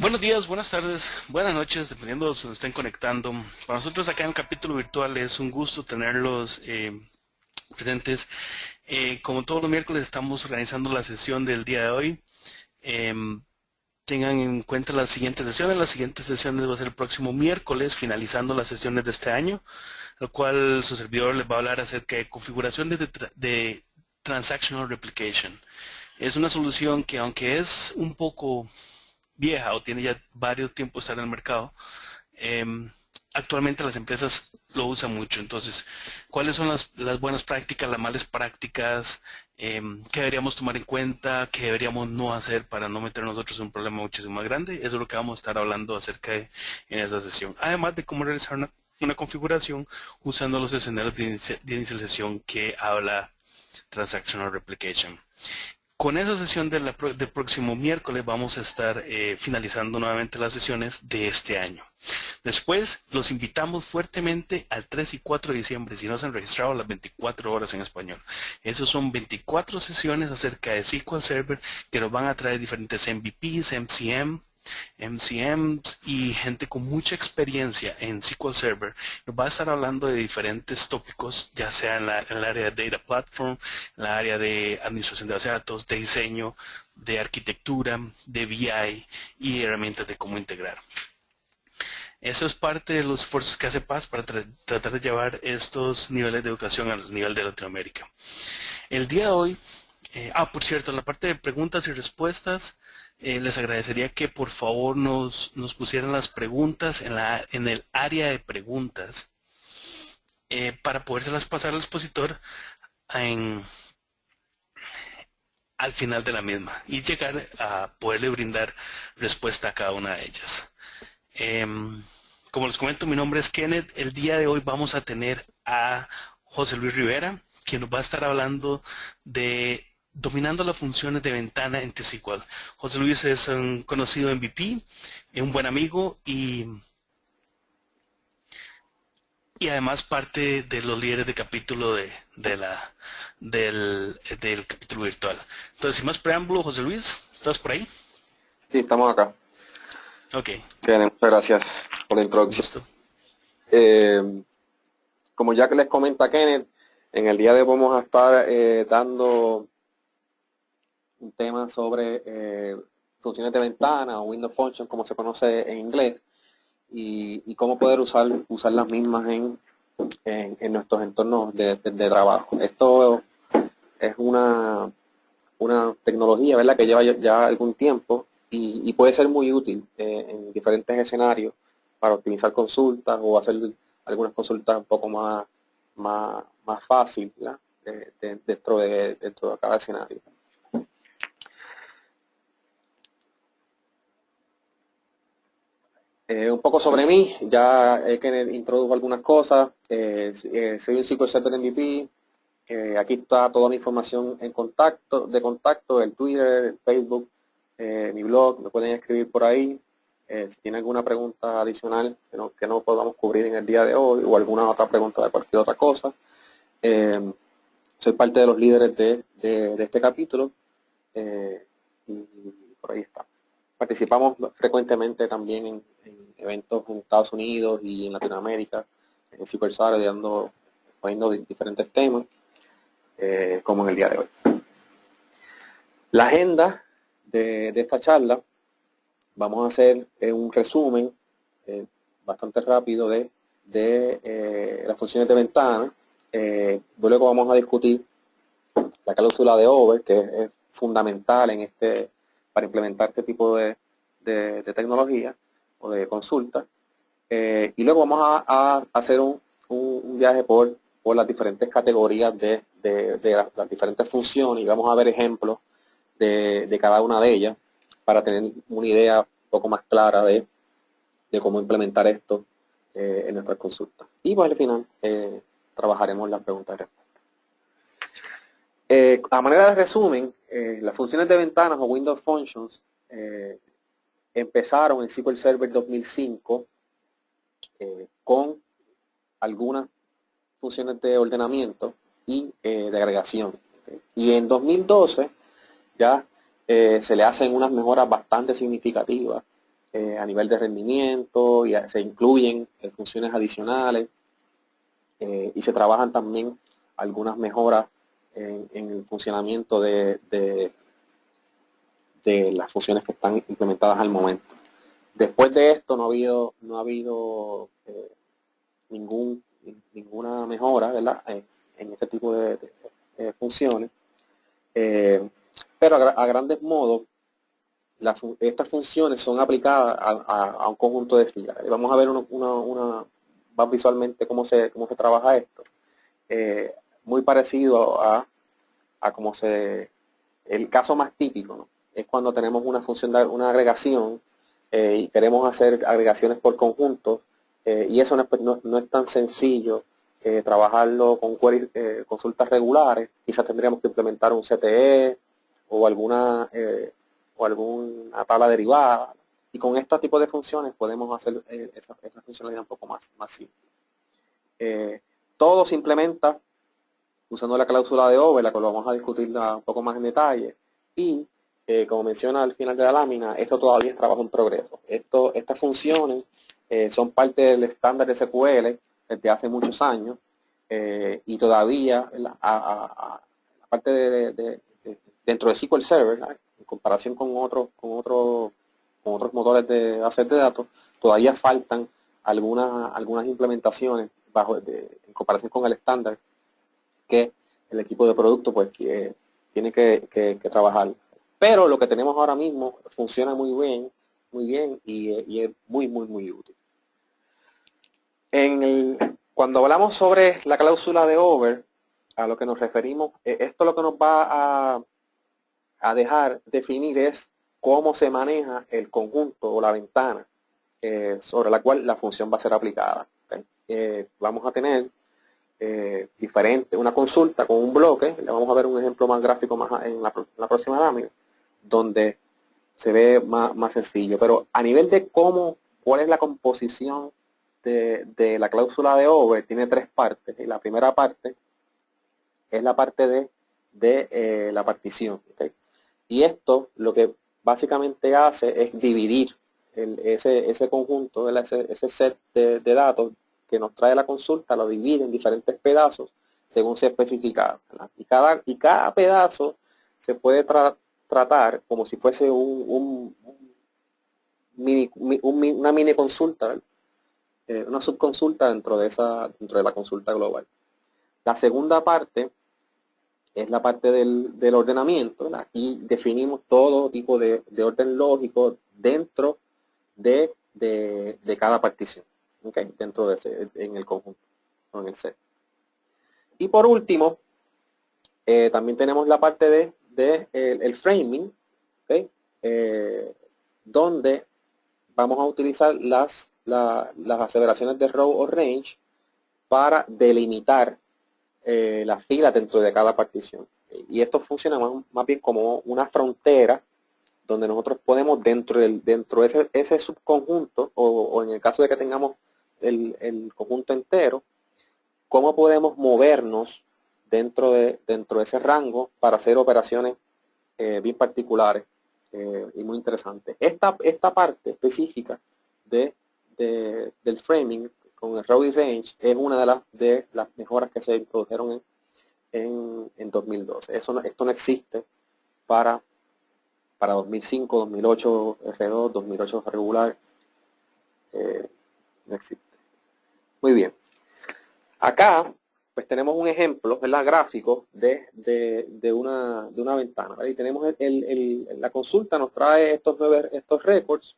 Buenos días, buenas tardes, buenas noches, dependiendo de donde estén conectando. Para nosotros acá en el capítulo virtual es un gusto tenerlos presentes. Como todos los miércoles estamos organizando la sesión del día de hoy. Em, Tengan en cuenta las siguientes sesiones. Las siguientes sesiones va a ser el próximo miércoles, finalizando las sesiones de este año, lo cual su servidor les va a hablar acerca de configuración de Transactional Replication. Es una solución que, aunque es un poco vieja o tiene ya varios tiempos de estar en el mercado, em, actualmente las empresas lo usan mucho. Entonces, ¿cuáles son las buenas prácticas, las malas prácticas? ¿Qué deberíamos tomar en cuenta? ¿Qué deberíamos no hacer para no meter nosotros en un problema muchísimo más grande? Eso es lo que vamos a estar hablando acerca en esa sesión. Además de cómo realizar una configuración usando los escenarios de inicialización que habla Transactional Replication. Con esa sesión del próximo miércoles vamos a estar finalizando nuevamente las sesiones de este año. Después los invitamos fuertemente al 3 y 4 de diciembre, si no se han registrado, las 24 horas en español. Esos son 24 sesiones acerca de SQL Server que nos van a traer diferentes MVPs, MCMs y gente con mucha experiencia en SQL Server. Nos va a estar hablando de diferentes tópicos, ya sea en el área de Data Platform, en la área de administración de base de datos, de diseño, de arquitectura, de BI y herramientas de cómo integrar. Eso es parte de los esfuerzos que hace Paz para tratar de llevar estos niveles de educación al nivel de Latinoamérica. El día de hoy, por cierto, en la parte de preguntas y respuestas, les agradecería que por favor nos pusieran las preguntas en el área de preguntas para podérselas pasar al expositor en, al final de la misma y llegar a poderle brindar respuesta a cada una de ellas. Como les comento, mi nombre es Kenneth. El día de hoy vamos a tener a José Luis Rivera, quien nos va a estar hablando de dominando las funciones de ventana en T-SQL. José Luis es un conocido MVP, un buen amigo y además parte de los líderes de capítulo del capítulo virtual. Entonces, sin más preámbulo, José Luis, ¿estás por ahí? Sí, estamos acá. Ok, Bien, muchas gracias por la introducción. listo. Como ya que les comenta Kenneth, en el día de hoy vamos a estar dando un tema sobre funciones de ventana o window function, como se conoce en inglés, y cómo poder usar las mismas en nuestros entornos de trabajo. Esto es una tecnología, ¿verdad?, que lleva ya algún tiempo y puede ser muy útil en diferentes escenarios para optimizar consultas o hacer algunas consultas un poco más fácil, ¿verdad?, dentro de cada escenario. Un poco sobre mí, ya que introdujo algunas cosas. Soy un SQL Server MVP. Aquí está toda mi información de contacto, el Twitter, el Facebook, mi blog, me pueden escribir por ahí. Si tienen alguna pregunta adicional que no podamos cubrir en el día de hoy o alguna otra pregunta de cualquier otra cosa. Soy parte de los líderes de este capítulo y por ahí está. Participamos frecuentemente también en eventos en Estados Unidos y en Latinoamérica, en SQL Server, poniendo diferentes temas. Como en el día de hoy. La agenda de esta charla, vamos a hacer un resumen bastante rápido de las funciones de ventana. Luego vamos a discutir la cláusula de over, que es fundamental para implementar este tipo de tecnología o de consulta. Y luego vamos a hacer un viaje por las diferentes categorías de las diferentes funciones y vamos a ver ejemplos de cada una de ellas para tener una idea un poco más clara de cómo implementar esto en nuestras consultas. Y pues al final trabajaremos las preguntas y respuestas. A manera de resumen, las funciones de ventanas o Windows Functions empezaron en SQL Server 2005 con algunas funciones de ordenamiento y de agregación. Y en 2012 ya se le hacen unas mejoras bastante significativas a nivel de rendimiento, y se incluyen funciones adicionales y se trabajan también algunas mejoras en el funcionamiento de las funciones que están implementadas al momento. Después de esto no ha habido ninguna mejora, ¿verdad? En este tipo de funciones. Pero a grandes modos, estas funciones son aplicadas a un conjunto de filas. Vamos a ver más visualmente cómo se trabaja esto. Muy parecido a cómo el caso más típico, ¿no? Es cuando tenemos una función una agregación y queremos hacer agregaciones por conjunto, y eso no es tan sencillo trabajarlo con consultas regulares. Quizás tendríamos que implementar un CTE o alguna tabla derivada, y con este tipo de funciones podemos hacer esa funcionalidad un poco más simple. Todo se implementa usando la cláusula de Over, la que lo vamos a discutir un poco más en detalle, y como menciona al final de la lámina, esto todavía es trabajo en progreso. Estas funciones son parte del estándar de SQL desde hace muchos años, y todavía, aparte dentro de SQL Server, ¿no?, en comparación con otros motores de bases de datos, todavía faltan algunas implementaciones en comparación con el estándar que el equipo de producto pues tiene que trabajar. Pero lo que tenemos ahora mismo funciona muy bien y es muy útil. Cuando hablamos sobre la cláusula de Over, a lo que nos referimos, esto lo que nos va a dejar definir es cómo se maneja el conjunto o la ventana sobre la cual la función va a ser aplicada. ¿Okay? Vamos a tener una consulta con un bloque. Le vamos a ver un ejemplo más gráfico más en la próxima lámina, donde se ve más sencillo. Pero a nivel de cuál es la composición de la cláusula de Over, tiene tres partes. Y la primera parte es la parte de la partición. ¿Okay? Y esto lo que básicamente hace es dividir ese conjunto, ese set de datos que nos trae la consulta, lo divide en diferentes pedazos según se especifica. Y cada pedazo se puede tratar como si fuese una mini consulta, una subconsulta dentro de la consulta global. La segunda parte es la parte del ordenamiento, ¿verdad? Y definimos todo tipo de orden lógico dentro de cada partición, ¿okay? Dentro en el conjunto, o en el set. Y por último, también tenemos la parte el framing, ¿okay? Donde vamos a utilizar las aseveraciones de row o range para delimitar las filas dentro de cada partición. Y esto funciona más bien como una frontera donde nosotros podemos dentro de ese subconjunto, o en el caso de que tengamos el conjunto entero, cómo podemos movernos dentro de ese rango para hacer operaciones bien particulares y muy interesantes. Esta parte específica del framing con el row y range es una de las mejoras que se introdujeron en 2012. Esto no existe para 2005, 2008 R2, 2008 regular. No existe. Muy bien. Acá pues tenemos un ejemplo, ¿verdad?, gráfico de una ventana, ¿verdad? Y tenemos la consulta nos trae estos records,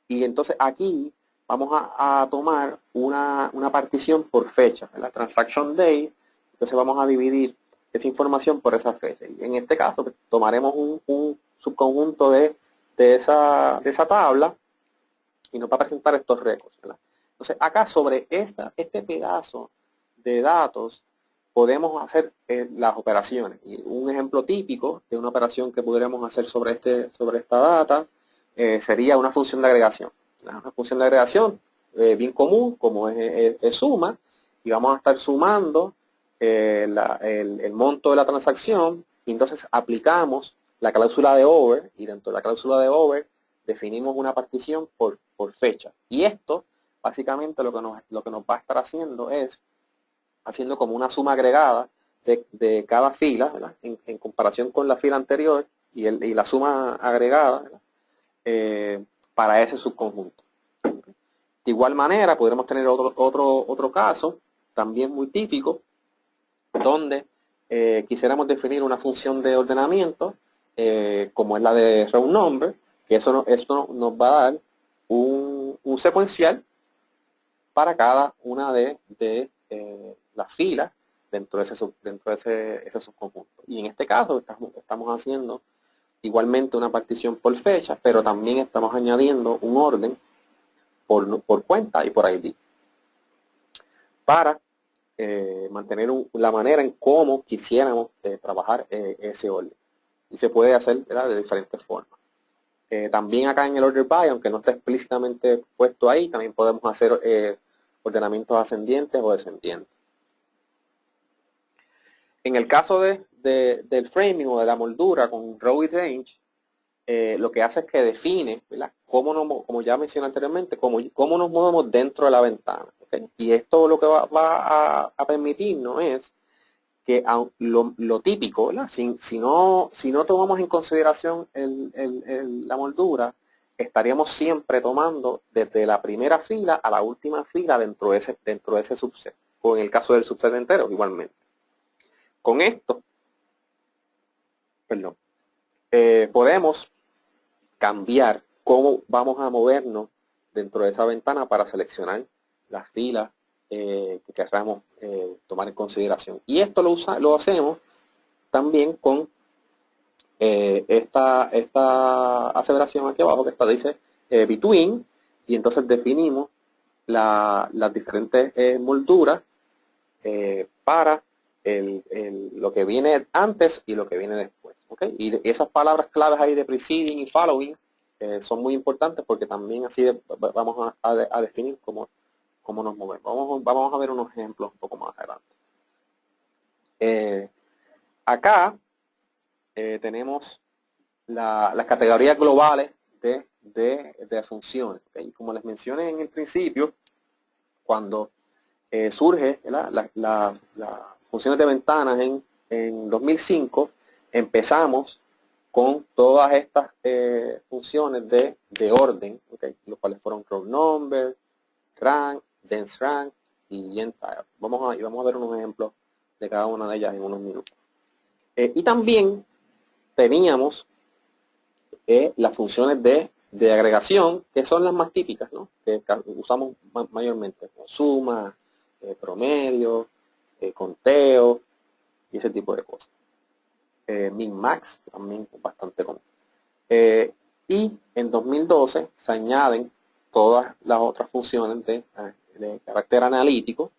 y entonces aquí vamos a tomar una partición por fecha, la transaction day. Entonces vamos a dividir esa información por esa fecha. Y en este caso pues, tomaremos un subconjunto de esa tabla y nos va a presentar estos récords, ¿verdad? Entonces acá sobre este pedazo de datos podemos hacer las operaciones. Y un ejemplo típico de una operación que podríamos hacer sobre esta data sería una función de agregación. Una función de agregación bien común, como es suma, y vamos a estar sumando el monto de la transacción, y entonces aplicamos la cláusula de Over, y dentro de la cláusula de Over definimos una partición por fecha. Y esto, básicamente, lo que nos va a estar haciendo es haciendo como una suma agregada de cada fila, ¿verdad? En comparación con la fila anterior y la suma agregada para ese subconjunto. De igual manera, podremos tener otro caso, también muy típico, donde quisiéramos definir una función de ordenamiento, como es la de row number, que esto nos va a dar un secuencial para cada una de las filas dentro de ese subconjunto. Y en este caso estamos haciendo igualmente una partición por fecha, pero también estamos añadiendo un orden por cuenta y por ID para mantener la manera en cómo quisiéramos trabajar ese orden. Y se puede hacer, ¿verdad?, de diferentes formas. También acá en el order by, aunque no está explícitamente puesto ahí, también podemos hacer ordenamientos ascendientes o descendientes. En el caso del framing o de la moldura con row y range, lo que hace es que define, ¿verdad?, como ya mencioné anteriormente, cómo nos movemos dentro de la ventana. ¿Okay? Y esto lo que va a permitirnos es que lo típico, ¿verdad?, si no tomamos en consideración la moldura, estaríamos siempre tomando desde la primera fila a la última fila dentro de ese subset, o en el caso del subset entero igualmente. Con esto, perdón, podemos cambiar cómo vamos a movernos dentro de esa ventana para seleccionar las filas que queramos tomar en consideración. Y esto lo hacemos también con esta aseveración aquí abajo, que dice between, y entonces definimos las diferentes molduras para lo que viene antes y lo que viene después. ¿Okay? Y esas palabras claves ahí de preceding y following son muy importantes porque también así vamos a definir cómo nos movemos. Vamos a ver unos ejemplos un poco más adelante. Acá tenemos las categorías globales de funciones. ¿Okay? Como les mencioné en el principio, cuando surge las funciones de ventanas en 2005, empezamos con todas estas funciones de orden, ¿okay?, los cuales fueron row number, rank, dense rank y entire. Vamos a ver unos ejemplos de cada una de ellas en unos minutos. Y también teníamos las funciones de agregación, que son las más típicas, ¿no?, que usamos mayormente, como suma, promedio, conteo y ese tipo de cosas. Min-max también es bastante común. Y en 2012 se añaden todas las otras funciones de carácter analítico,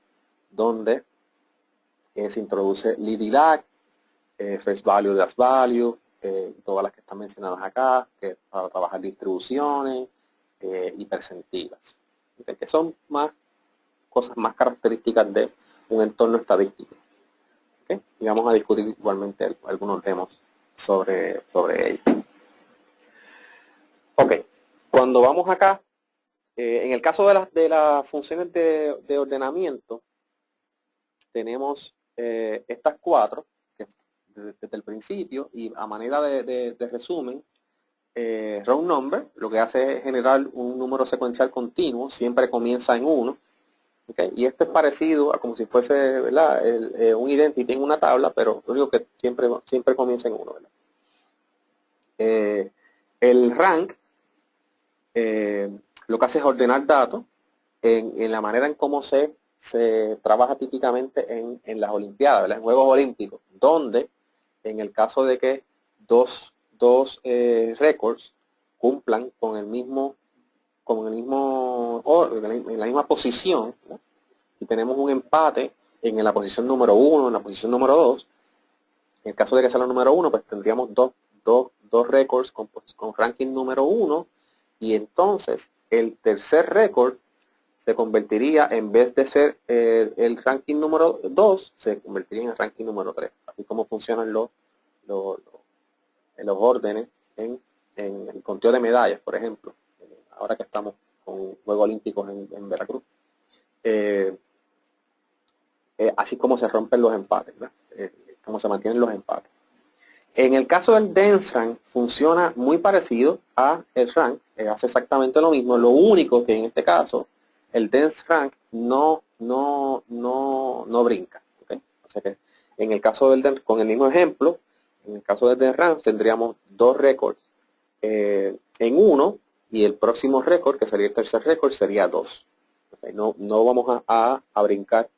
donde se introduce lead y lag, first value, last value, todas las que están mencionadas acá, que para trabajar distribuciones y percentilas, ¿okay?, que son cosas más características de un entorno estadístico. ¿Okay? Y vamos a discutir igualmente algunos demos sobre ello. Ok, cuando vamos acá, en el caso de las funciones de ordenamiento, tenemos estas cuatro, que desde el principio, y a manera de resumen, row number, lo que hace es generar un número secuencial continuo, siempre comienza en 1. ¿Okay? Y esto es parecido a como si fuese, ¿verdad?, un identity en una tabla, pero lo único que siempre comienza en 1. El rank lo que hace es ordenar datos en la manera en cómo se trabaja típicamente en las Olimpiadas, ¿verdad?, en Juegos Olímpicos, donde en el caso de que dos récords cumplan con el mismo en la misma posición, ¿no?, si tenemos un empate en la posición número 1, en la posición número 2, en el caso de que sea la número 1, pues tendríamos dos récords con ranking número 1, y entonces el tercer récord se convertiría, en vez de ser el ranking número 2, se convertiría en el ranking número 3. Así como funcionan los órdenes en conteo de medallas, por ejemplo, ahora que estamos con Juegos Olímpicos en Veracruz, así como se rompen los empates, ¿verdad? Como se mantienen los empates. En el caso del Dense Rank funciona muy parecido a el Rank, hace exactamente lo mismo, lo único que en este caso el Dense Rank no brinca. ¿Okay? O sea que en el caso del con el mismo ejemplo, en el caso del Dense Rank tendríamos dos récords en uno y el próximo récord, que sería el tercer récord, sería 2. ¿Okay? No vamos a brincar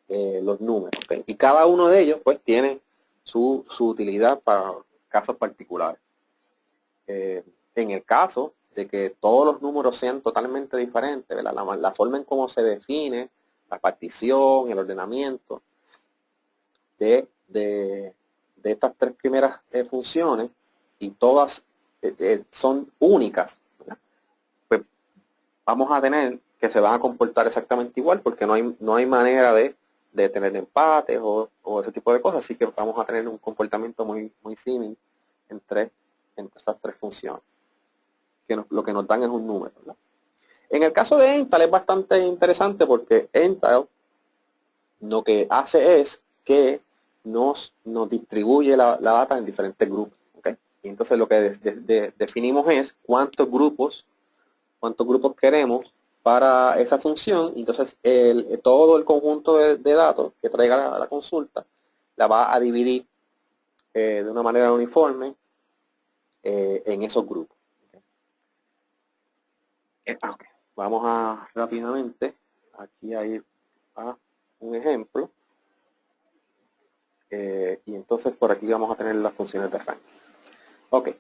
los números. ¿Okay? Y cada uno de ellos pues tiene su utilidad para casos particulares. En el caso de que todos los números sean totalmente diferentes, la forma en cómo se define la partición, el ordenamiento de estas tres primeras funciones, y todas son únicas, ¿verdad? Pues vamos a tener que se van a comportar exactamente igual, porque no hay manera de tener empates o ese tipo de cosas, así que vamos a tener un comportamiento muy similar entre esas tres funciones, que lo que nos dan es un número, ¿verdad? En el caso de Entile es bastante interesante, porque Entile lo que hace es que nos distribuye la data en diferentes grupos, ¿okay? Y entonces lo que definimos es cuántos grupos queremos para esa función. Entonces todo el conjunto de datos que traiga la consulta la va a dividir de una manera uniforme en esos grupos. Okay. Vamos a rápidamente aquí a ir a un ejemplo, y entonces por aquí vamos a tener las funciones de rank. Ok,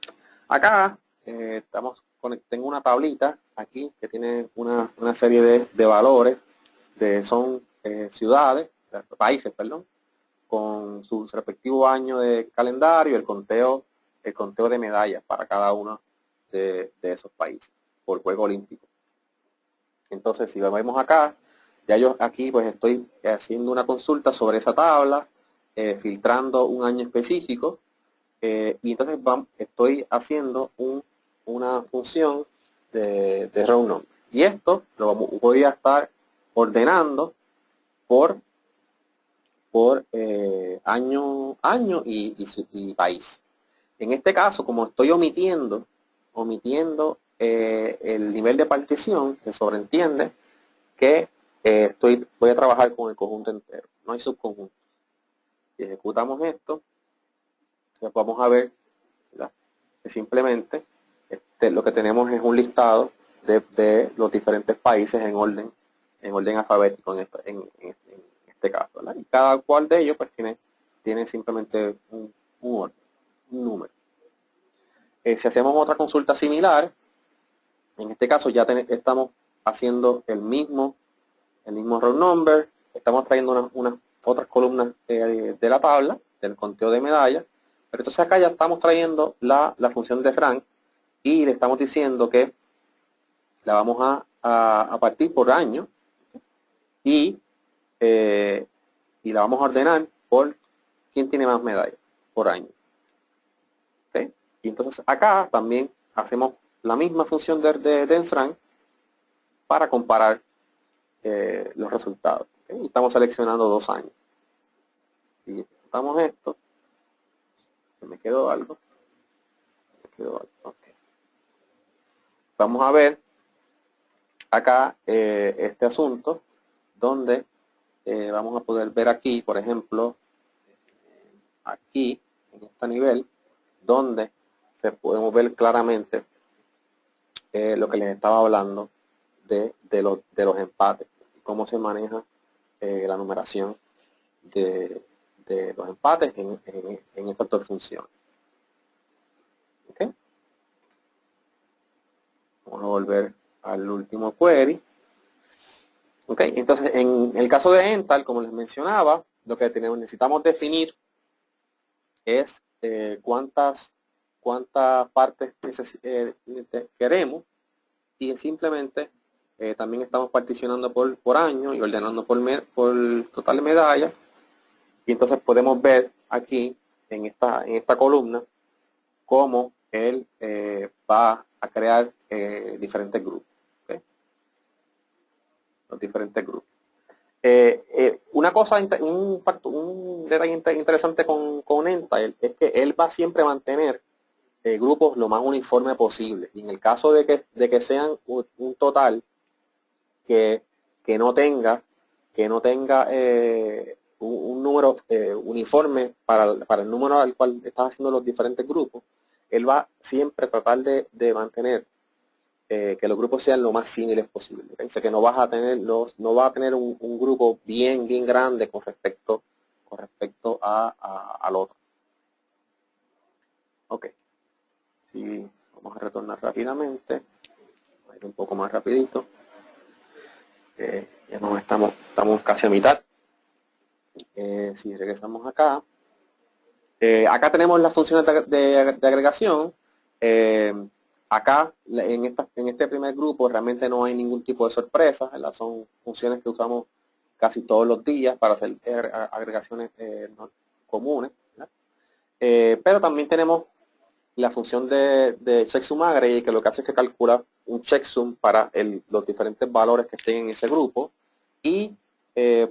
acá tengo una tablita aquí que tiene una serie de valores, son ciudades, países, perdón, con sus respectivos años de calendario, el conteo de medallas para cada uno de esos países por Juego Olímpico. Entonces, si vemos acá, ya yo aquí pues estoy haciendo una consulta sobre esa tabla, filtrando un año específico, y entonces estoy haciendo una función de row number. Y esto lo voy a estar ordenando por año y país. En este caso, como estoy omitiendo el nivel de partición, se sobreentiende que voy a trabajar con el conjunto entero, no hay subconjuntos. Si ejecutamos esto, pues vamos a ver, ¿verdad?, que simplemente lo que tenemos es un listado de los diferentes países en orden alfabético en este caso, ¿verdad? Y cada cual de ellos pues tiene simplemente un orden, un número. Si hacemos otra consulta similar, en este caso ya estamos haciendo el mismo row number, estamos trayendo unas otras columnas de la tabla del conteo de medallas, pero entonces acá ya estamos trayendo la función de rank y le estamos diciendo que la vamos a partir por año y la vamos a ordenar por quién tiene más medallas por año. ¿Okay? Y entonces acá también hacemos la misma función de Dense Rank para comparar los resultados. ¿Okay? Y estamos seleccionando 2 años. Si ejecutamos esto, se me quedó algo. Okay. Vamos a ver acá este asunto, donde vamos a poder ver aquí, por ejemplo, aquí en este nivel, donde podemos ver claramente lo que les estaba hablando de los empates, cómo se maneja la numeración de los empates en estas dos funciones. ¿Okay? Vamos a volver al último query. ¿Okay? Entonces, en el caso de Entile, como les mencionaba, lo que necesitamos definir es cuántas partes queremos, y simplemente también estamos particionando por año y ordenando por total de medallas. Y entonces podemos ver aquí en esta columna cómo va a crear diferentes grupos. ¿Okay? Los diferentes grupos. Una cosa, un detalle interesante con Entile es que él va siempre a mantener grupos lo más uniforme posible. Y en el caso de que sean un total que no tenga un número uniforme para el número al cual estás haciendo los diferentes grupos, él va siempre a tratar de mantener que los grupos sean lo más similares posible. ¿Okay? O sea, que no vas a tener un grupo bien grande con respecto al otro. Ok. Sí, vamos a retornar rápidamente. Voy a ir un poco más rapidito. Ya no estamos casi a mitad. Si regresamos acá. Acá tenemos las funciones de agregación. Acá, en este primer grupo, realmente no hay ningún tipo de sorpresa, ¿verdad? Son funciones que usamos casi todos los días para hacer agregaciones comunes, ¿verdad? Pero también tenemos la función de checksum aggregate, que lo que hace es que calcula un checksum para los diferentes valores que estén en ese grupo. Y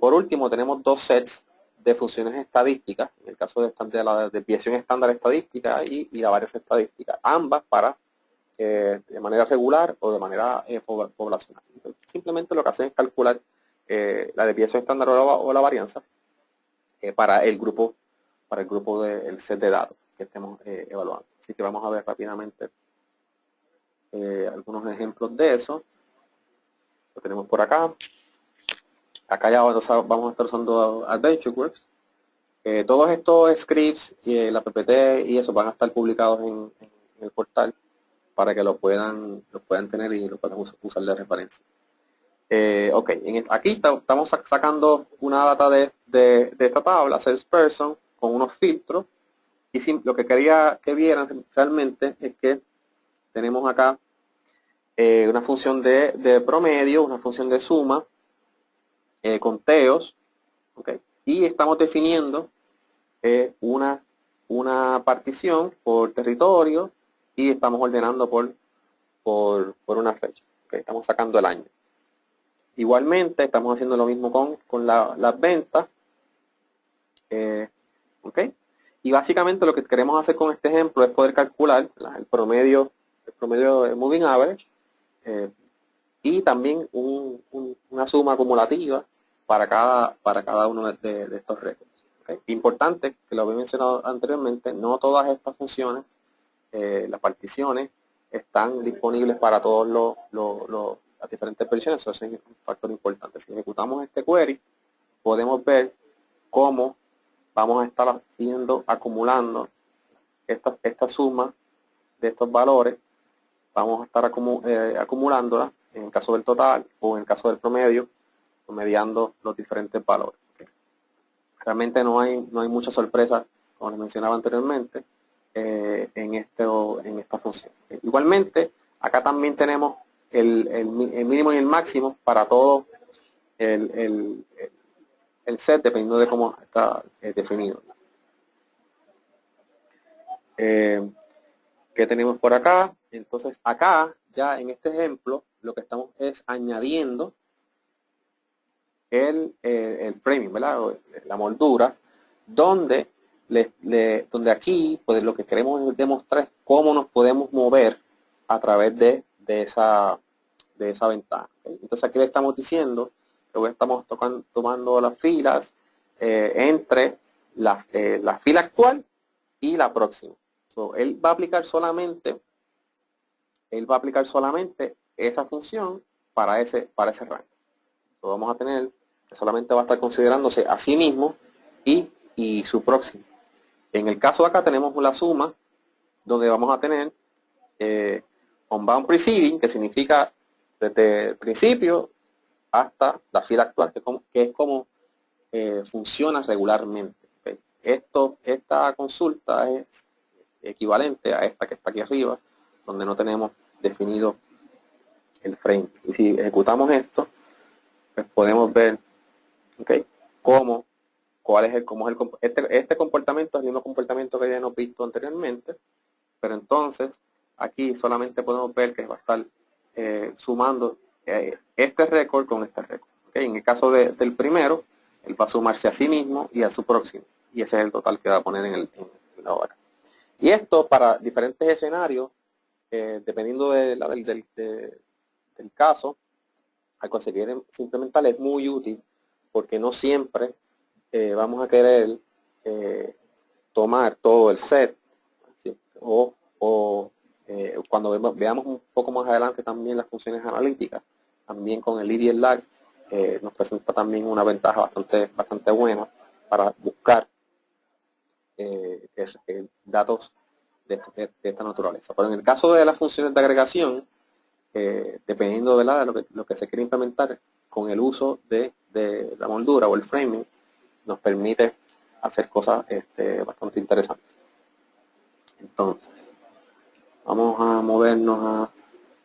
por último, tenemos dos sets de funciones estadísticas, en el caso de la desviación estándar estadística y la varianza estadística, ambas para de manera regular o de manera poblacional. Entonces, simplemente lo que hacen es calcular la desviación estándar o la varianza para el grupo del set de datos que estemos evaluando. Así que vamos a ver rápidamente algunos ejemplos de eso. Lo tenemos por acá. Acá ya vamos a estar usando AdventureWorks. Todos estos scripts y la PPT y eso van a estar publicados en el portal para que los puedan tener y los puedan usar de referencia. Ok, aquí estamos sacando una data de esta tabla, salesperson, con unos filtros. Y lo que quería que vieran realmente es que tenemos acá una función de promedio, una función de suma, conteos, ¿okay? Y estamos definiendo una partición por territorio y estamos ordenando por una fecha. ¿Okay? Estamos sacando el año. Igualmente estamos haciendo lo mismo con las ventas. ¿Ok? Y básicamente lo que queremos hacer con este ejemplo es poder calcular el promedio de moving average y también una suma acumulativa para cada uno de estos récords. ¿Okay? Importante, que lo había mencionado anteriormente, no todas estas funciones, las particiones, están disponibles para todas las diferentes versiones. Eso es un factor importante. Si ejecutamos este query, podemos ver cómo vamos a estar acumulando esta suma de estos valores. Vamos a estar acumulándola en el caso del total o en el caso del promedio, promediando los diferentes valores. ¿Okay? Realmente no hay mucha sorpresa, como les mencionaba anteriormente, en esta función. ¿Okay? Igualmente, acá también tenemos el mínimo y el máximo para todo el set, dependiendo de cómo está definido. ¿Qué tenemos por acá? Entonces, acá, ya en este ejemplo, lo que estamos es añadiendo el framing, ¿verdad? La moldura, donde aquí, pues lo que queremos demostrar es cómo nos podemos mover a través de esa ventana. ¿Okay? Entonces, aquí le estamos diciendo que estamos tomando las filas entre la fila actual y la próxima. So, él va a aplicar solamente esa función para ese rango. So, vamos a tener que solamente va a estar considerándose a sí mismo y su próximo. En el caso de acá tenemos la suma, donde vamos a tener onbound preceding, que significa desde el principio hasta la fila actual, que es como funciona regularmente. ¿Okay? Esta consulta es equivalente a esta que está aquí arriba, donde no tenemos definido el frame. Y si ejecutamos esto, pues podemos ver, ¿okay? Este comportamiento es el mismo comportamiento que ya hemos visto anteriormente, pero entonces aquí solamente podemos ver que va a estar sumando este récord con este récord. ¿Okay? En el caso del primero, él va a sumarse a sí mismo y a su próximo. Y ese es el total que va a poner en la hora. Y esto para diferentes escenarios, dependiendo del caso, al conseguir implementar es muy útil porque no siempre vamos a querer tomar todo el set, ¿sí? o cuando veamos un poco más adelante también las funciones analíticas, también con el lead y el lag, nos presenta también una ventaja bastante buena para buscar datos de esta naturaleza. Pero en el caso de las funciones de agregación, dependiendo, ¿verdad?, de lo que se quiere implementar, con el uso de la moldura o el framing, nos permite hacer cosas bastante interesantes. Entonces, vamos a movernos a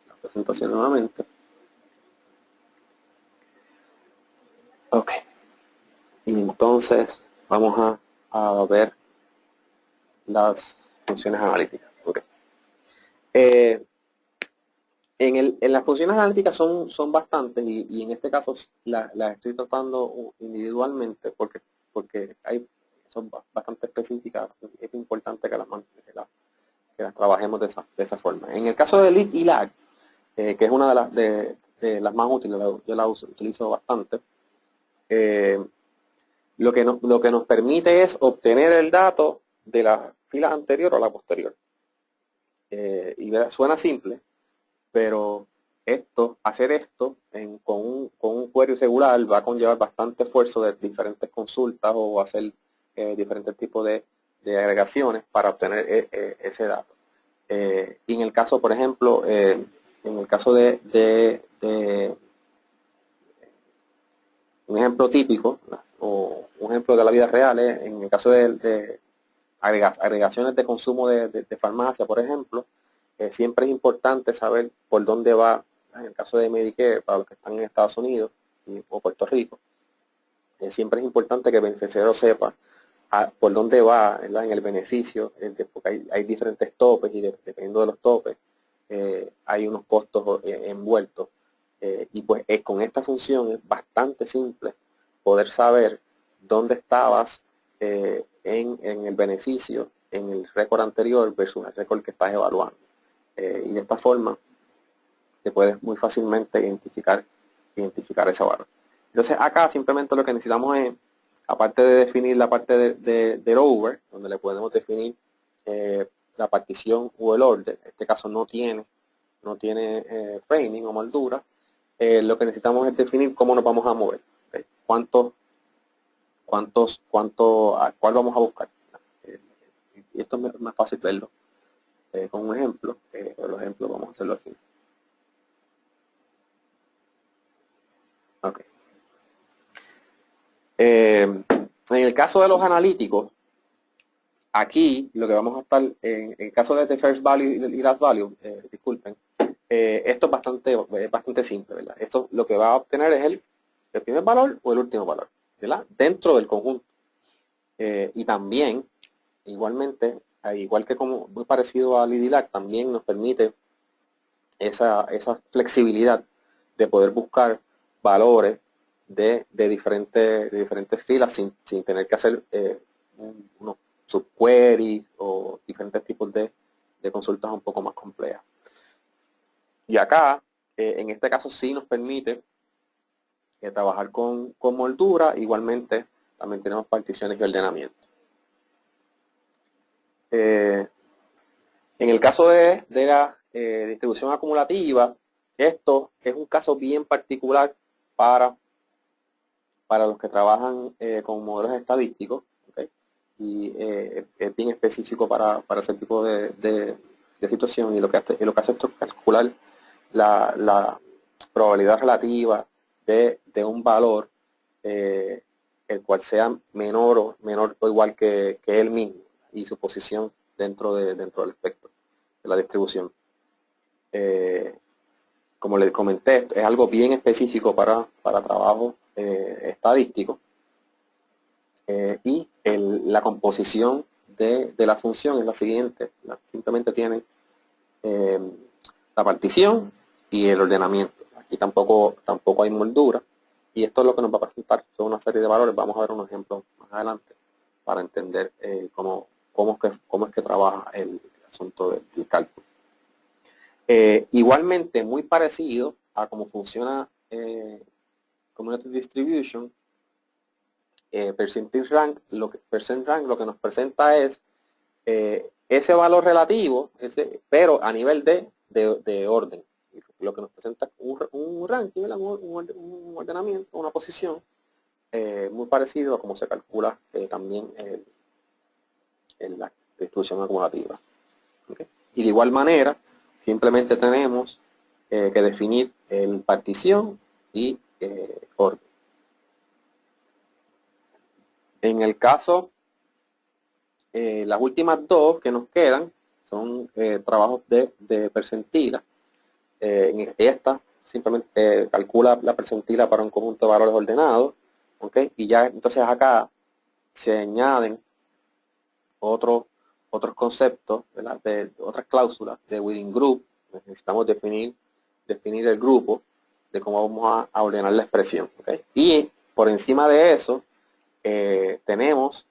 la presentación nuevamente. Ok. Y entonces vamos a ver las funciones analíticas. Okay. En las funciones analíticas son bastantes y en este caso las estoy tratando individualmente porque son bastante específicas. Es importante que las trabajemos de esa forma. En el caso de lead y lag, que es una de las más útiles, yo la utilizo bastante, lo que nos permite es obtener el dato de la fila anterior o la posterior. Y suena simple, pero hacer esto con un query regular va a conllevar bastante esfuerzo de diferentes consultas o hacer diferentes tipos de agregaciones para obtener ese dato. Y en el caso, por ejemplo, en el caso de un ejemplo típico, ¿no?, o un ejemplo de la vida real, en el caso de agregaciones de consumo de farmacia, por ejemplo, siempre es importante saber por dónde va, en el caso de Medicare, para los que están en Estados Unidos o Puerto Rico, siempre es importante que el beneficiario sepa por dónde va, ¿verdad?, en el beneficio, porque hay diferentes topes y dependiendo de los topes, hay unos costos envueltos. Y pues con esta función es bastante simple poder saber dónde estabas en el beneficio, en el récord anterior versus el récord que estás evaluando. Y de esta forma se puede muy fácilmente identificar ese valor. Entonces acá simplemente lo que necesitamos es, aparte de definir la parte del over, donde le podemos definir la partición o el orden, en este caso no tiene framing o moldura, lo que necesitamos es definir cómo nos vamos a mover, ¿okay? ¿Cuál vamos a buscar? Y esto es más fácil verlo con un ejemplo. Los ejemplos vamos a hacerlo aquí. Okay. En el caso de los analíticos, aquí lo que vamos a estar, en el caso de first value y last value, disculpen, esto es bastante simple, ¿verdad? Esto lo que va a obtener es el primer valor o el último valor, ¿verdad?, dentro del conjunto. Y también, igualmente, igual que como muy parecido a LIDILAC, también nos permite esa flexibilidad de poder buscar valores de diferentes filas sin tener que hacer unos subqueries o diferentes tipos de consultas un poco más complejas. Y acá, en este caso sí nos permite trabajar con moldura. Igualmente también tenemos particiones y ordenamiento. En el caso de la distribución acumulativa, esto es un caso bien particular para los que trabajan con modelos estadísticos, ¿okay? Y es bien específico para ese tipo de situación, y lo que hace esto es calcular la probabilidad relativa de un valor el cual sea menor o igual que él mismo y su posición dentro del espectro de la distribución. Como les comenté, es algo bien específico para trabajo estadístico, y la composición de la función es la siguiente. Simplemente tienen eh, la partición y el ordenamiento. Aquí tampoco hay moldura. Y esto es lo que nos va a presentar. Son una serie de valores. Vamos a ver un ejemplo más adelante para entender cómo es que trabaja el asunto del cálculo. Igualmente, muy parecido a cómo funciona Community Distribution, percentile rank, percent rank lo que nos presenta es ese valor relativo, pero a nivel de orden. Lo que nos presenta un ranking, un ordenamiento, una posición, muy parecido a cómo se calcula también en la distribución acumulativa. ¿Okay? Y de igual manera, simplemente tenemos que definir el partición y orden. En el caso, las últimas dos que nos quedan son trabajos de percentila. En esta simplemente calcula la percentila para un conjunto de valores ordenados, ¿okay? Y ya entonces acá se añaden otros conceptos, ¿verdad? De otras cláusulas de within group. Necesitamos definir el grupo de cómo vamos a ordenar la expresión, ¿okay? Y por encima de eso tenemos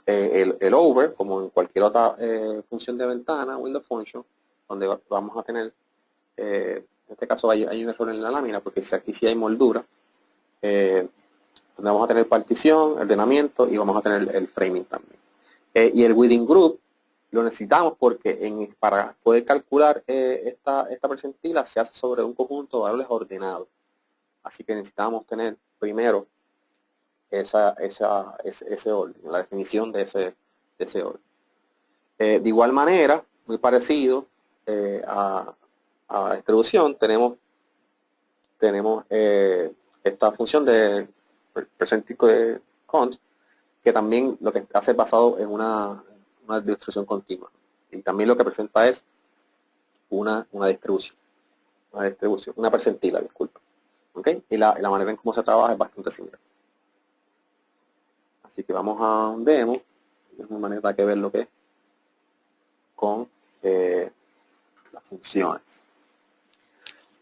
el over, como en cualquier otra función de ventana, window function, donde vamos a tener, en este caso hay un error en la lámina, porque aquí sí hay moldura, donde vamos a tener partición, ordenamiento y vamos a tener el framing también. Y el within group lo necesitamos porque para poder calcular esta percentila se hace sobre un conjunto de valores ordenados. Así que necesitamos tener primero ese orden, la definición de ese orden. De igual manera, muy parecido a la distribución, tenemos esta función de percentile cont, que también lo que hace es basado en una distribución continua. Y también lo que presenta es una distribución, una percentila, disculpa. ¿Okay? Y la manera en cómo se trabaja es bastante similar. Así que vamos a un demo. Es una manera que ver lo que es con las funciones.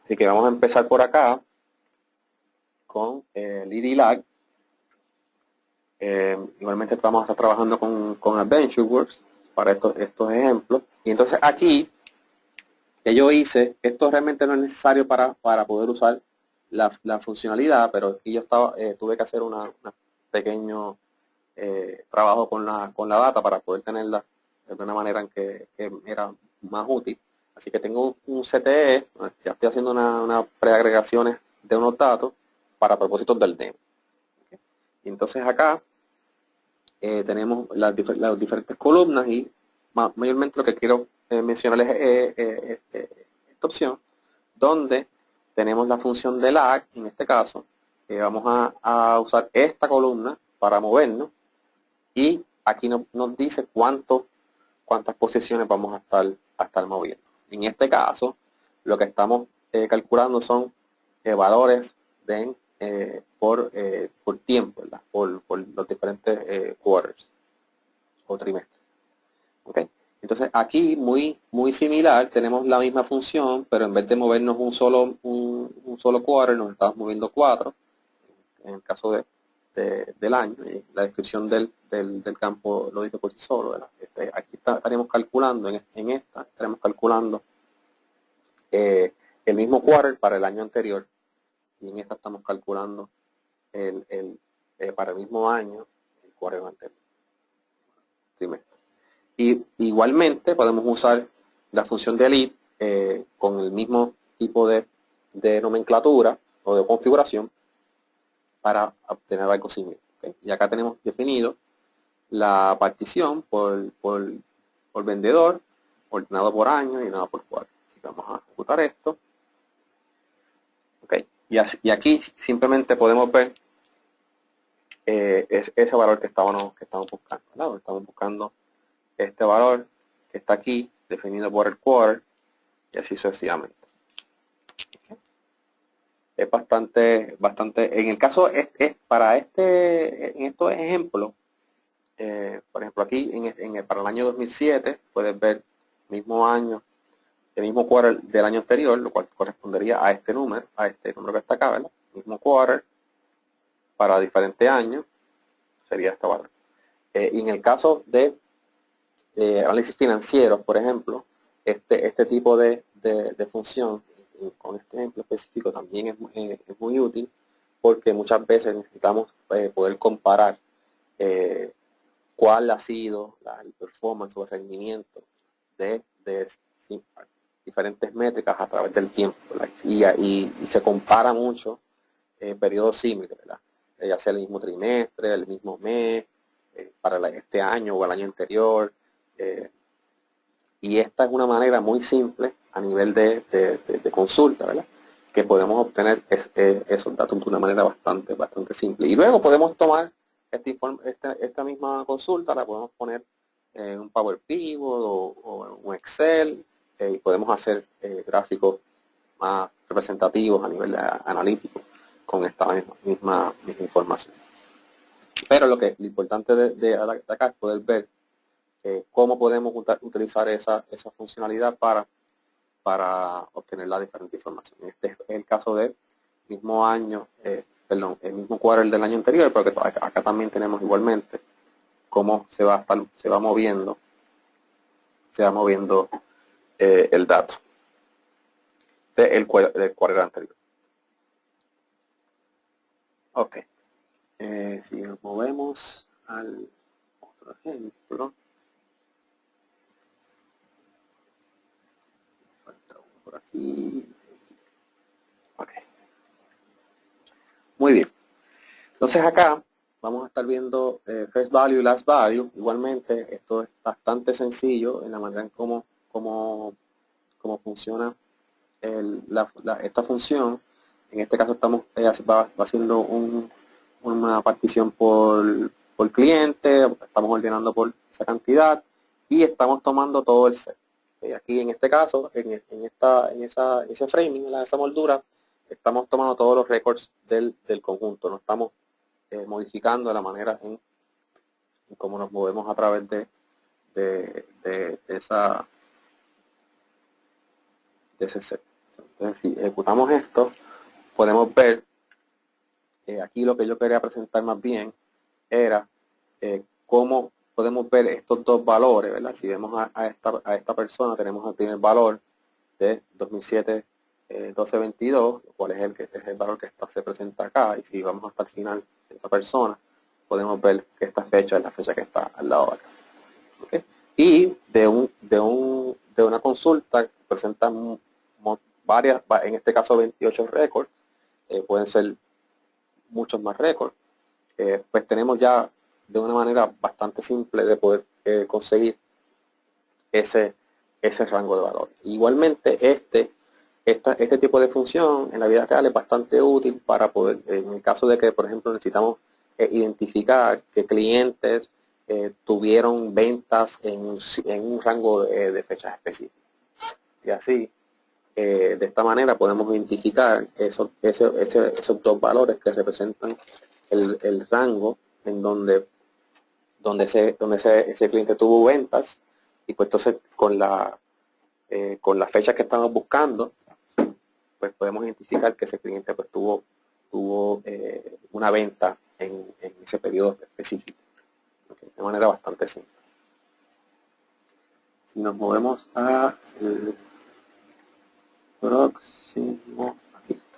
Así que vamos a empezar por acá con el id-lag. Igualmente vamos a estar trabajando con AdventureWorks para estos ejemplos. Y entonces aquí, que yo hice, esto realmente no es necesario para poder usar la funcionalidad, pero aquí yo tuve que hacer un pequeño trabajo con la data para poder tenerla de una manera en que era más útil. Así que tengo un CTE, ya estoy haciendo unas preagregaciones de unos datos para propósitos del demo. ¿Okay? Y entonces acá tenemos las diferentes columnas y mayormente lo que quiero mencionarles es esta opción, donde tenemos la función de lag, en este caso, vamos a usar esta columna para movernos. Y aquí nos dice cuántas posiciones vamos a estar moviendo. En este caso, lo que estamos calculando son valores por tiempo, ¿verdad? Por los diferentes quarters o trimestres. ¿Okay? Entonces aquí, muy similar, tenemos la misma función, pero en vez de movernos un solo quarter, nos estamos moviendo 4, en el caso del año, y la descripción del campo lo dice por sí solo, ¿verdad? Aquí estaremos calculando, estaremos calculando el mismo quarter para el año anterior, y en esta estamos calculando para el mismo año el quarter anterior, trimestre. Y igualmente podemos usar la función de lib con el mismo tipo de nomenclatura o de configuración para obtener algo similar. ¿Okay? Y acá tenemos definido la partición por vendedor, ordenado por año y ordenado por cuadro. Así que vamos a ejecutar esto. ¿Okay? Y aquí simplemente podemos ver ese valor que estábamos buscando. ¿Verdad? Estamos buscando este valor que está aquí, definido por el quarter, y así sucesivamente. ¿Okay? Es bastante, en el caso para en estos ejemplos, por ejemplo aquí para el año 2007 puedes ver mismo año el mismo quarter del año anterior, lo cual correspondería a este número que está acá, ¿verdad? Mismo quarter para diferentes años sería esta barra. Y en el caso de análisis financieros, por ejemplo, este tipo de función, con este ejemplo específico, también es muy útil porque muchas veces necesitamos poder comparar cuál ha sido el performance o el rendimiento de diferentes métricas a través del tiempo, ¿verdad? Y se compara mucho periodos similares, ¿verdad? Ya sea el mismo trimestre, el mismo mes, para este año o el año anterior. Y esta es una manera muy simple a nivel de consulta, ¿verdad? Que podemos obtener esos datos de una manera bastante simple. Y luego podemos tomar esta misma consulta, la podemos poner en un Power Pivot o un Excel, y podemos hacer gráficos más representativos a nivel analítico con esta misma información. Pero lo importante de acá es poder ver cómo podemos utilizar esa funcionalidad para obtener la diferente información. Este es el caso del mismo año, el mismo quarter del año anterior, pero que acá también tenemos igualmente cómo se va moviendo el dato del quarter anterior. Ok. Si nos movemos al otro ejemplo, falta uno por aquí. Ok. Muy bien. Entonces acá vamos a estar viendo first value y last value. Igualmente, esto es bastante sencillo en la manera en cómo funciona esta función. En este caso estamos haciendo una partición por cliente, estamos ordenando por esa cantidad y estamos tomando todo el set. Aquí en este caso, en ese framing, en esa moldura, estamos tomando todos los records del conjunto, no estamos modificando la manera en cómo nos movemos a través de ese set. Entonces, si ejecutamos esto, podemos ver, aquí lo que yo quería presentar más bien era cómo podemos ver estos dos valores, ¿verdad? Si vemos a esta persona, tenemos el primer valor de 2007 1222, cual es el valor que se presenta acá, y si vamos hasta el final de esa persona, podemos ver que esta fecha es la fecha que está al lado de acá. ¿Okay? Y de una consulta que presenta varias, en este caso 28 récords, pueden ser muchos más récords, pues tenemos ya de una manera bastante simple de poder conseguir ese rango de valor. Igualmente este tipo de función en la vida real es bastante útil para poder, en el caso de que por ejemplo necesitamos identificar qué clientes tuvieron ventas en un rango de fechas específicas. Y así, de esta manera podemos identificar esos dos valores que representan el rango en donde ese cliente tuvo ventas, y pues entonces con la fecha que estamos buscando, pues podemos identificar que ese cliente pues tuvo una venta en ese periodo específico. ¿Okay? De manera bastante simple. Si nos movemos a el próximo, aquí está.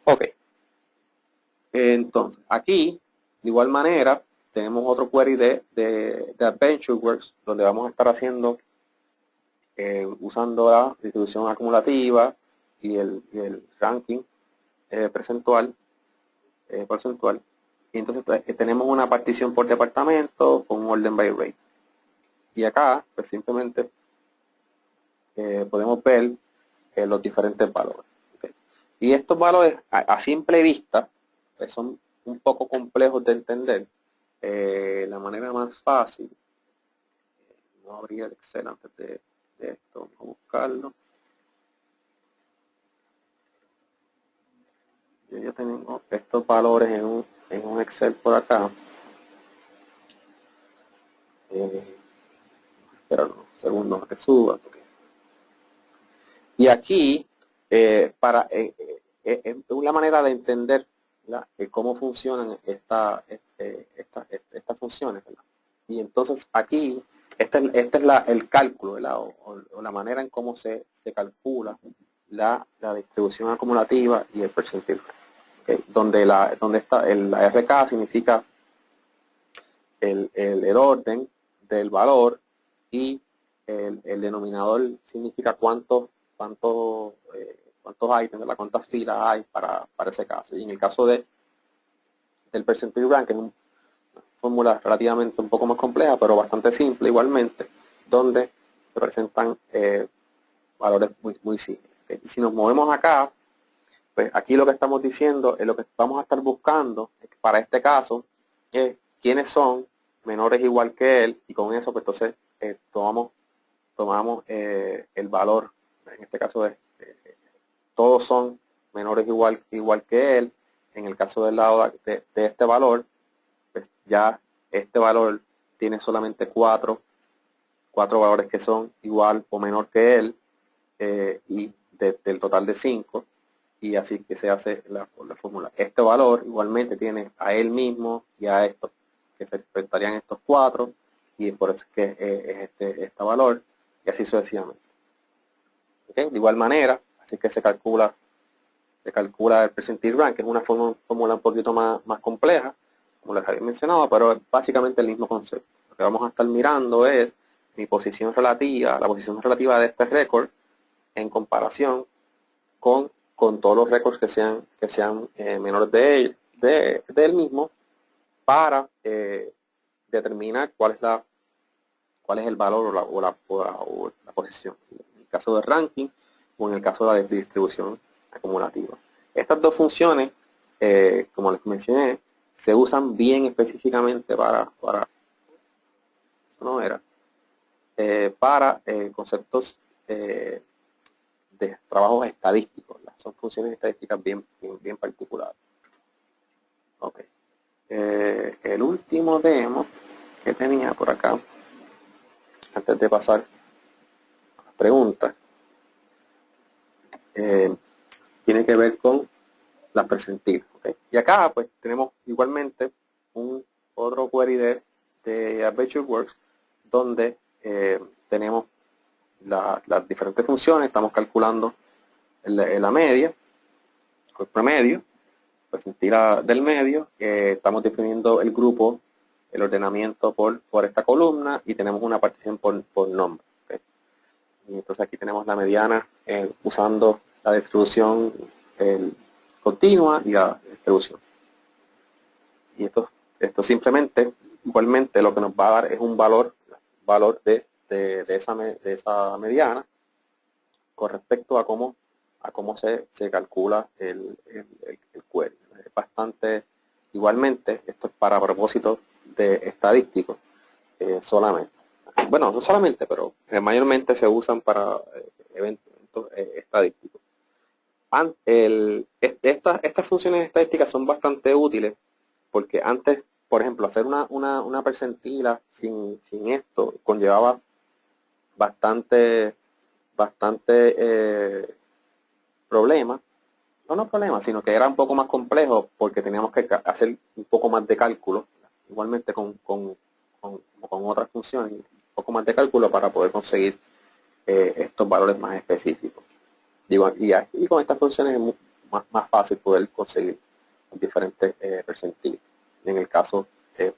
Ok. Entonces, aquí, de igual manera, tenemos otro query de AdventureWorks, donde vamos a estar haciendo, usando la distribución acumulativa y el ranking porcentual. Y entonces tenemos una partición por departamento con un orden by rate. Y acá, pues simplemente podemos ver los diferentes valores. ¿Okay? Y estos valores, a simple vista, pues son un poco complejos de entender. La manera más fácil, no abrir el Excel antes de esto, vamos a buscarlo. Yo ya tengo estos valores en un Excel por acá. pero no, segundo que suba. Okay. Y aquí, es una manera de entender cómo funcionan estas funciones, ¿verdad? Y entonces aquí, este es el cálculo, ¿verdad? O la manera en cómo se calcula la distribución acumulativa y el percentil. Okay. Donde está la RK significa el orden del valor y el denominador significa cuántos ítems, cuántas filas hay para ese caso. Y en el caso del percentil rank, que es una fórmula relativamente un poco más compleja, pero bastante simple igualmente, donde se presentan valores muy simples. ¿Okay? Y si nos movemos acá, pues aquí lo que estamos diciendo es lo que vamos a estar buscando para este caso es quiénes son menores igual que él, y con eso pues entonces tomamos el valor. En este caso todos son menores igual que él. En el caso del lado de este valor, pues ya este valor tiene solamente cuatro valores que son igual o menor que él, y del total de 5, y así que se hace la fórmula. Este valor igualmente tiene a él mismo y a estos, que se respetarían estos 4, y por eso es que es este valor, y así sucesivamente. ¿Okay? De igual manera, así que se calcula el percentil rank, que es una fórmula un poquito más compleja, como les había mencionado, pero es básicamente el mismo concepto. Lo que vamos a estar mirando es la posición relativa de este récord en comparación con todos los récords que sean menores de él mismo, para determinar cuál es el valor o la posición, en el caso del ranking o en el caso de la distribución acumulativa. Estas dos funciones, como les mencioné, se usan bien específicamente para conceptos de trabajos estadísticos, ¿verdad? Son funciones estadísticas bien particulares. Okay. El último demo que tenía por acá, antes de pasar a las preguntas, tiene que ver con las percentiles. Okay. Y acá pues tenemos igualmente otro query de AdventureWorks, donde tenemos las diferentes funciones. Estamos calculando la media, el promedio, percentil del medio, estamos definiendo el grupo, el ordenamiento por esta columna, y tenemos una partición por nombre. ¿Okay? Y entonces aquí tenemos la mediana usando la distribución continua y la distribución. Y esto simplemente, igualmente, lo que nos va a dar es un valor de esa mediana con respecto a cómo se calcula el query. Es bastante, igualmente, esto es para propósitos de estadísticos solamente. Bueno, no solamente, pero mayormente se usan para eventos estadísticos. Estas funciones estadísticas son bastante útiles, porque antes, por ejemplo, hacer una percentila sin esto conllevaba bastante problemas. No problemas, sino que era un poco más complejo, porque teníamos que hacer un poco más de cálculo, igualmente con otras funciones, un poco más de cálculo para poder conseguir estos valores más específicos. Y con estas funciones es más fácil poder conseguir diferentes percentiles, en el caso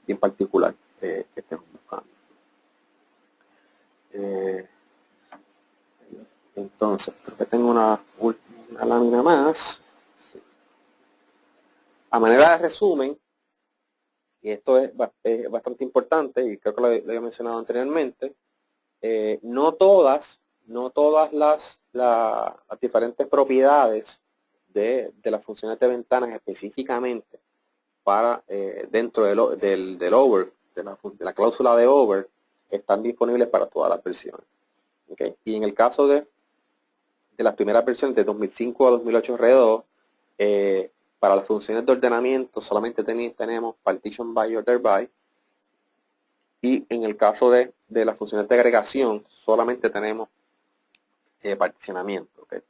bien particular que estemos buscando. Entonces, creo que tengo una lámina más. Sí. A manera de resumen, y esto es bastante importante, y creo que lo había mencionado anteriormente, no todas las diferentes propiedades de las funciones de ventanas, específicamente para dentro del over, de la cláusula de over, están disponibles para todas las versiones. ¿Okay? Y en el caso de las primeras versiones de 2005 a 2008 R2, para las funciones de ordenamiento solamente tenemos partition by order by, y en el caso de de las funciones de agregación solamente tenemos particionamiento. ¿Okay?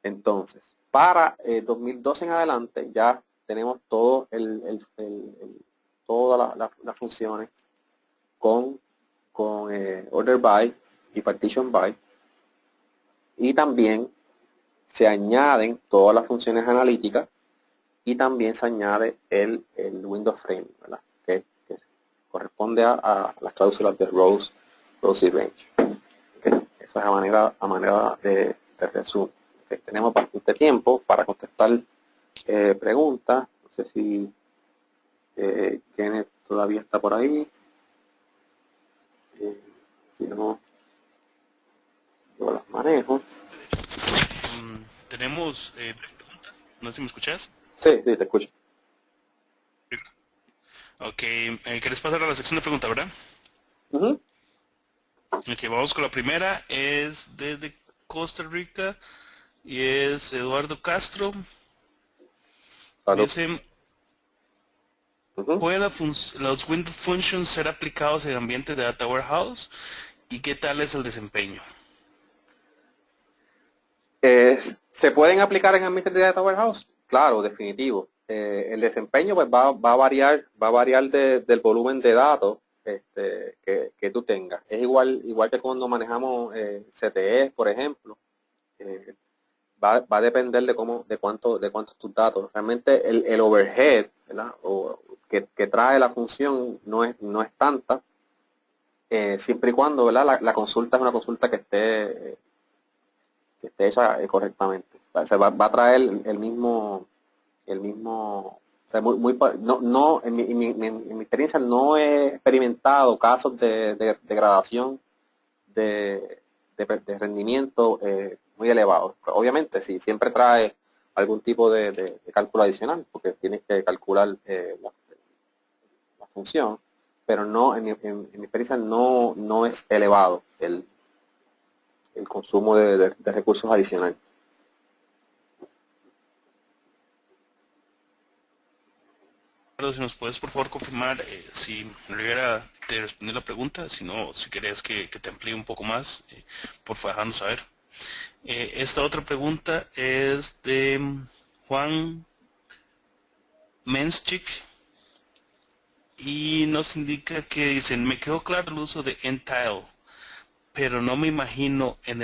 Entonces, para 2012 en adelante ya tenemos todo todas las funciones con order by y partition by, y también se añaden todas las funciones analíticas y también se añade el Windows Frame, ¿verdad? Que corresponde a las cláusulas de rows y range. ¿Okay? Eso es a manera de resumen. ¿Okay? Tenemos bastante tiempo para contestar preguntas. No sé si Kenneth todavía está por ahí. Si no, yo las manejo. Tenemos preguntas. No sé si me escuchas. Sí, te escucho. Ok, ¿quieres pasar a la sección de preguntas, verdad? Uh-huh. Ok, vamos con la primera. Es desde Costa Rica y es Eduardo Castro. Dice, Uh-huh. ¿pueden los Windows Functions ser aplicados en ambientes de Data Warehouse? ¿Y qué tal es el desempeño? ¿Se pueden aplicar en ambientes de Data Warehouse? Claro, definitivo. El desempeño pues, va a variar del volumen de datos que tú tengas. Es igual que cuando manejamos CTE, por ejemplo. Va a depender de cuántos tus datos. Realmente el overhead, ¿verdad? Que trae la función no es tanta, siempre y cuando, ¿verdad? La consulta es una consulta que esté hecha correctamente. O sea, va a traer el mismo, o sea, no, en mi experiencia no he experimentado casos de degradación de rendimiento muy elevados. Obviamente, sí, siempre trae algún tipo de cálculo adicional, porque tienes que calcular la función, pero no, en mi experiencia no es elevado el consumo de recursos adicionales. Si nos puedes por favor confirmar si Rivera te respondió la pregunta, si no, si querés que te amplíe un poco más, por favor déjanos saber. Esta otra pregunta es de Juan Menschik y nos indica que dicen, me quedó claro el uso de Entile, pero no me imagino en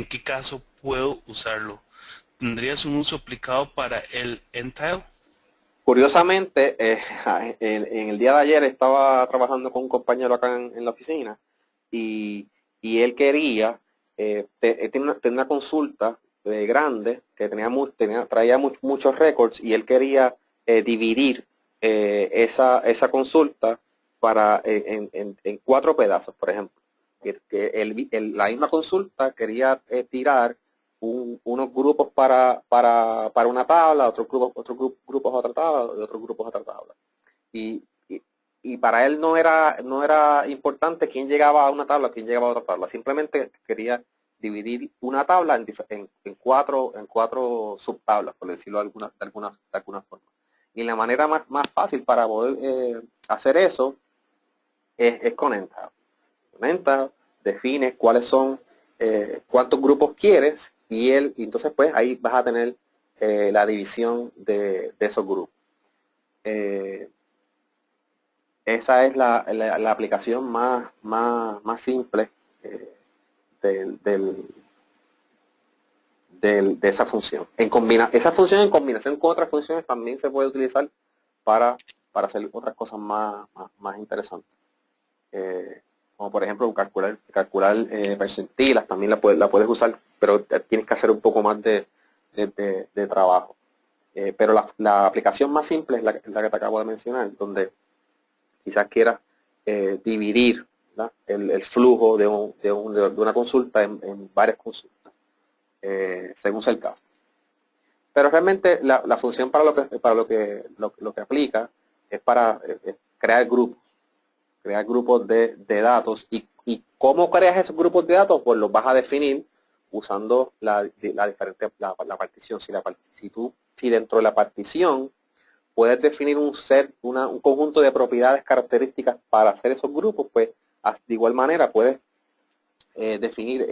qué caso puedo usarlo. ¿Tendrías un uso aplicado para el Entile? Curiosamente, en el día de ayer estaba trabajando con un compañero acá en la oficina y él quería, tenía una consulta grande que traía muchos récords y él quería dividir esa consulta en 4 pedazos, por ejemplo. La misma consulta quería tirar unos grupos para una tabla, otros grupos a otra tabla y otros grupos a otra tabla. Y para él no era importante quién llegaba a una tabla o quién llegaba a otra tabla. Simplemente quería dividir una tabla en cuatro subtablas, por decirlo de alguna forma. Y la manera más fácil para poder hacer eso es con Entile. Con Entile define cuáles son, cuántos grupos quieres y entonces pues ahí vas a tener la división de esos grupos. Esa es la aplicación más simple de esa función. Esa función en combinación con otras funciones también se puede utilizar para hacer otras cosas más interesantes. Como por ejemplo calcular percentilas, también la puedes usar, pero tienes que hacer un poco más de trabajo. Pero la aplicación más simple es la que te acabo de mencionar, donde quizás quieras dividir el flujo de una consulta en varias consultas, según sea el caso. Pero realmente la función para lo que aplica es para crear grupos de datos. ¿Y cómo creas esos grupos de datos? Pues los vas a definir usando la partición. Si dentro de la partición puedes definir un set, un conjunto de propiedades características para hacer esos grupos, pues de igual manera puedes definir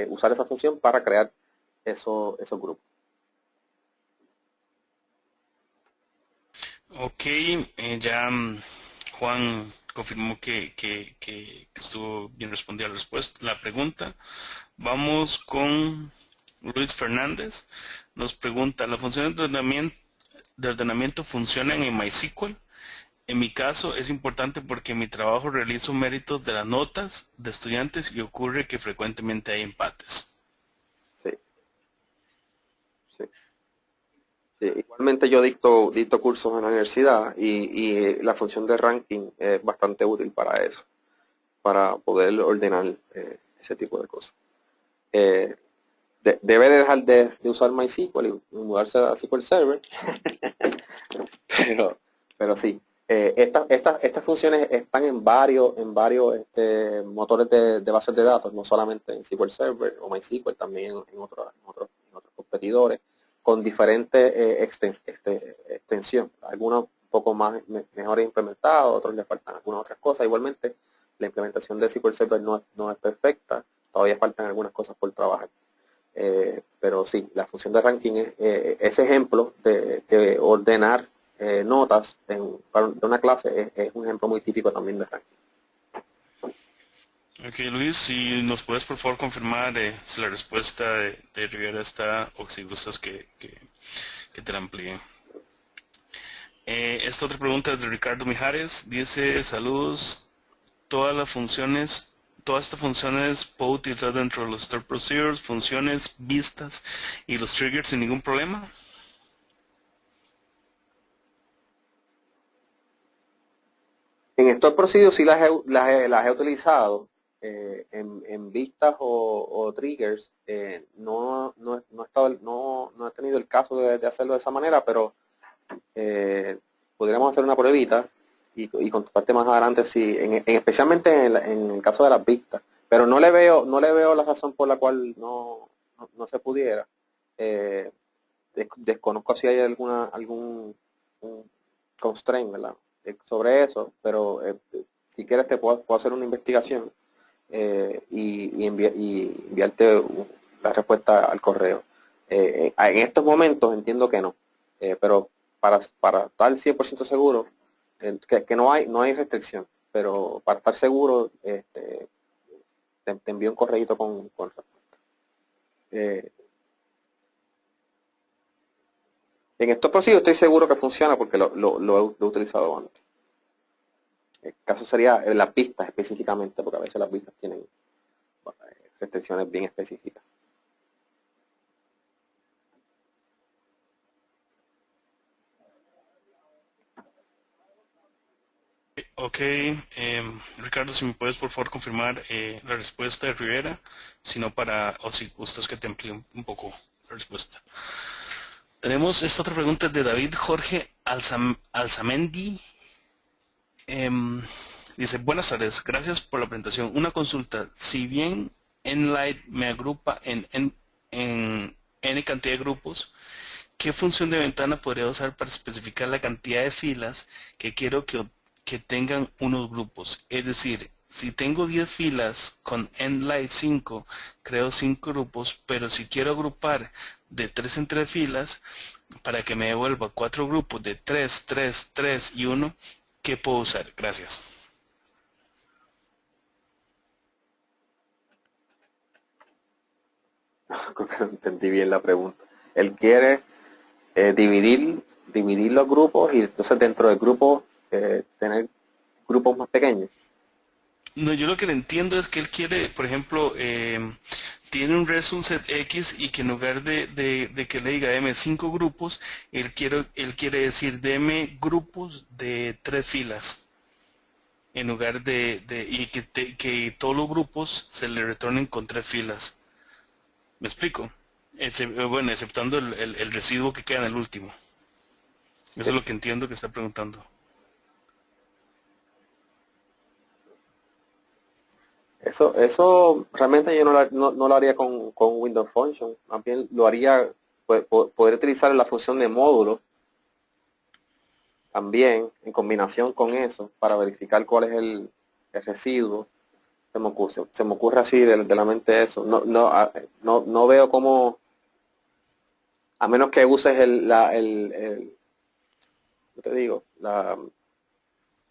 usar esa función para crear esos grupos. Ok, ya Juan confirmó que estuvo bien respondida la pregunta. Vamos con Luis Fernández. Nos pregunta, ¿las funciones de ordenamiento funcionan en MySQL? En mi caso es importante porque en mi trabajo realizo méritos de las notas de estudiantes y ocurre que frecuentemente hay empates. Sí, sí. Sí, igualmente yo dicto cursos en la universidad y la función de ranking es bastante útil para eso, para poder ordenar ese tipo de cosas. Debe de dejar de usar MySQL y mudarse a SQL Server, pero sí. Estas funciones están en varios motores de bases de datos, no solamente en SQL Server o MySQL, también en otros competidores, con diferentes extensión. Algunos un poco más mejores implementados, otros le faltan algunas otras cosas. Igualmente, la implementación de SQL Server no es perfecta, todavía faltan algunas cosas por trabajar. Pero sí, la función de ranking es ese ejemplo de ordenar notas de una clase es un ejemplo muy típico también de ranking. Ok, Luis, si nos puedes por favor confirmar si la respuesta de Rivera está o si gustas que te la amplíe. Esta otra pregunta es de Ricardo Mijares. Dice, saludos, todas estas funciones puedo utilizar dentro de los stored procedures, funciones, vistas y los triggers sin ningún problema. En estos procedimientos sí las he utilizado en vistas o triggers. No he tenido el caso de hacerlo de esa manera, pero podríamos hacer una pruebita y contestarte más adelante si, especialmente en el caso de las vistas. Pero no le veo la razón por la cual no se pudiera. Eh, Desconozco si hay algún un constraint, ¿verdad? Sobre eso, pero si quieres te puedo hacer una investigación y enviarte la respuesta al correo. En estos momentos entiendo que no, pero para estar 100% seguro, que no hay restricción, pero para estar seguro te envío un correo con respuesta. En estos procesos estoy seguro que funciona porque lo he utilizado antes. El caso sería en las pistas específicamente, porque a veces las pistas tienen restricciones bien específicas. Ok, Ricardo, si me puedes por favor confirmar la respuesta de Rivera, si no o si gustas que te amplíe un poco la respuesta. Tenemos esta otra pregunta de David Jorge Alzamendi. Dice, buenas tardes, gracias por la presentación. Una consulta, si bien Enlight me agrupa en N cantidad de grupos, ¿qué función de ventana podría usar para especificar la cantidad de filas que quiero que tengan unos grupos? Es decir, si tengo 10 filas con Enlight 5, creo 5 grupos, pero si quiero agrupar de 3 en 3 filas, para que me devuelva 4 grupos de 3, 3, 3 y 1, ¿qué puedo usar? Gracias. Creo que no entendí bien la pregunta. Él quiere dividir los grupos y entonces dentro del grupo tener grupos más pequeños. No, yo lo que le entiendo es que él quiere, por ejemplo, tiene un result set X y que en lugar de que le diga deme 5 grupos, él quiere decir deme grupos de 3 filas, en lugar y que todos los grupos se le retornen con 3 filas. ¿Me explico? Bueno, exceptando el residuo que queda en el último. Eso es Sí. lo que entiendo que está preguntando. Eso realmente yo no lo haría con Windows Function. Más bien lo haría, poder utilizar la función de módulo también, en combinación con eso, para verificar cuál es el residuo, se me ocurre así de la mente eso. No veo cómo, a menos que uses ¿qué te digo?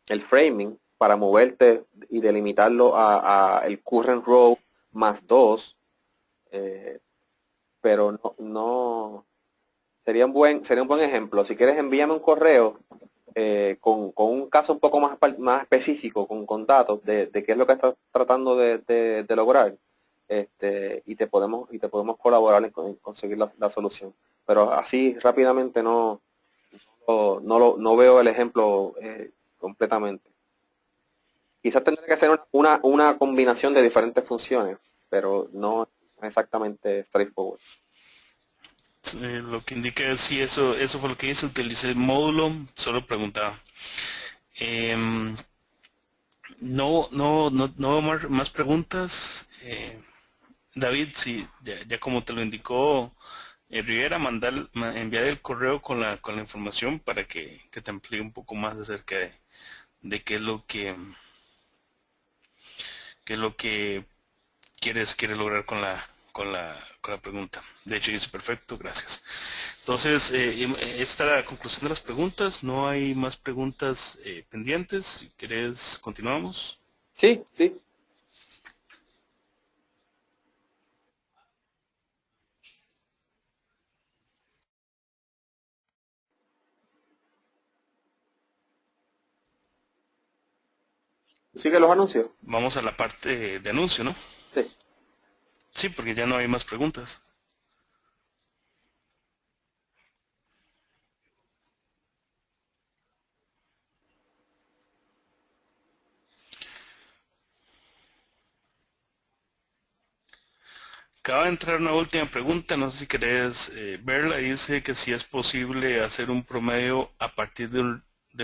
El framing para moverte y delimitarlo a el current row más 2, pero sería un buen ejemplo. Si quieres, envíame un correo con un caso un poco más específico, con datos de qué es lo que estás tratando de lograr, y te podemos colaborar en conseguir la solución. Pero así rápidamente no veo el ejemplo completamente. Quizás tendría que ser una combinación de diferentes funciones, pero no exactamente straightforward. Lo que indica es si eso fue lo que hice, utilicé el módulo, solo preguntaba. Em, no veo más preguntas. David, sí, ya como te lo indicó Rivera, enviar el correo con la información para que te amplíe un poco más acerca de qué es lo que quieres lograr con la pregunta. De hecho, dice perfecto, gracias. Entonces, esta es la conclusión de las preguntas. No hay más preguntas pendientes. Si quieres, continuamos. Sí, sí. ¿Sigue los anuncios? Vamos a la parte de anuncio, ¿no? Sí. Sí, porque ya no hay más preguntas. Acaba de entrar una última pregunta, no sé si querés verla. Dice que si es posible hacer un promedio a partir de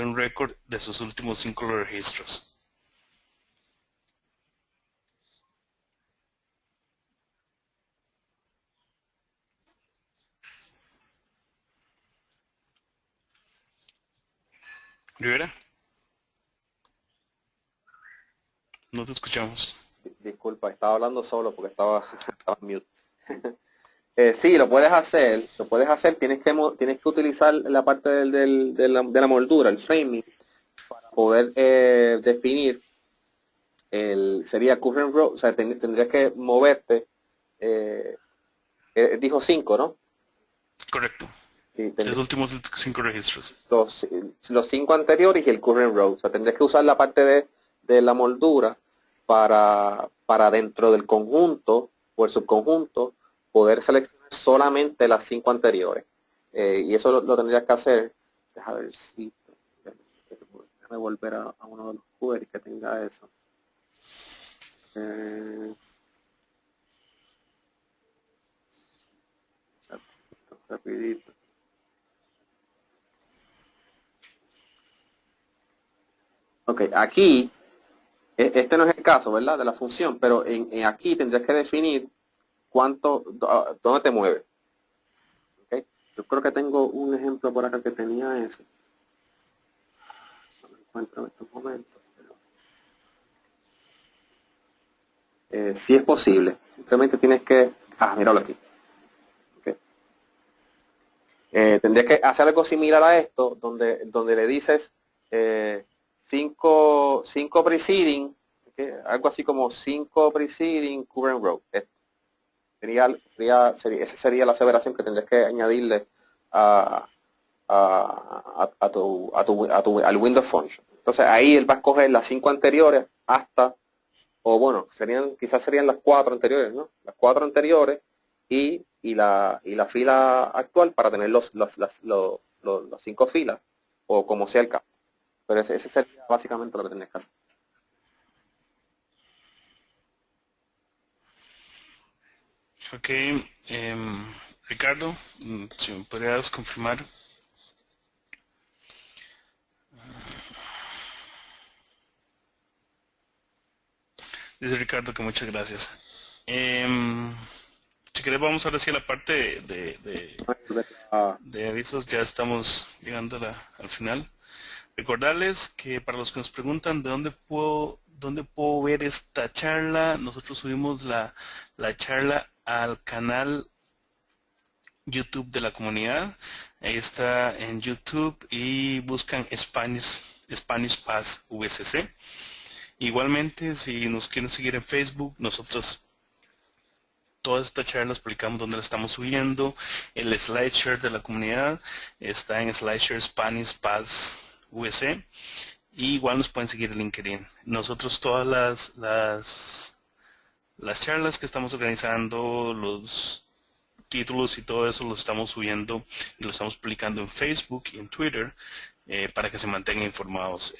un récord de sus últimos 5 registros. Rivera, no te escuchamos. Disculpa, estaba hablando solo porque estaba en mute. Sí, lo puedes hacer, tienes que utilizar la parte de la moldura, el framing, para poder definir sería current row, o sea, tendrías que moverte, eh, dijo 5, ¿no? Correcto. Sí, Los últimos 5 registros. los 5 anteriores y el current row, o sea, tendrías que usar la parte de la moldura para dentro del conjunto o el subconjunto poder seleccionar solamente las 5 anteriores. Y eso lo tendrías que hacer. Déjame ver si déjame volver a uno de los queries que tenga eso. Eh, rapidito. Ok, aquí, este no es el caso, ¿verdad? De la función, pero en aquí tendrías que definir dónde te mueve. ¿Ok? Yo creo que tengo un ejemplo por acá que tenía eso. No lo encuentro en estos momentos. Sí es posible. Simplemente tienes que... míralo aquí. Ok. Tendrías que hacer algo similar a esto, donde le dices 5 preceding, ¿ok? Algo así como 5 preceding current row. Esa sería la aseveración que tendrías que añadirle a, al Windows Function. Entonces ahí él va a escoger las 5 anteriores o bueno, quizás serían las 4 anteriores, ¿no? Las 4 anteriores y la fila actual para tener las 5 filas, o como sea el caso. Pero ese sería básicamente lo que tendrías que hacer. Ok, Ricardo, si me podrías confirmar. Dice Ricardo que muchas gracias. Si querés vamos ahora sí a la parte de Ah, avisos, ya estamos llegando al final. Recordarles que para los que nos preguntan de dónde puedo ver esta charla, nosotros subimos la charla al canal YouTube de la comunidad. Ahí está en YouTube y buscan Spanish Pass VCC. Igualmente, si nos quieren seguir en Facebook, nosotros todas estas charlas publicamos donde la estamos subiendo. El SlideShare de la comunidad está en SlideShare Spanish Pass VC. Y igual nos pueden seguir en LinkedIn. Nosotros todas las charlas que estamos organizando, los títulos y todo eso lo estamos subiendo y lo estamos publicando en Facebook y en Twitter para que se mantengan informados.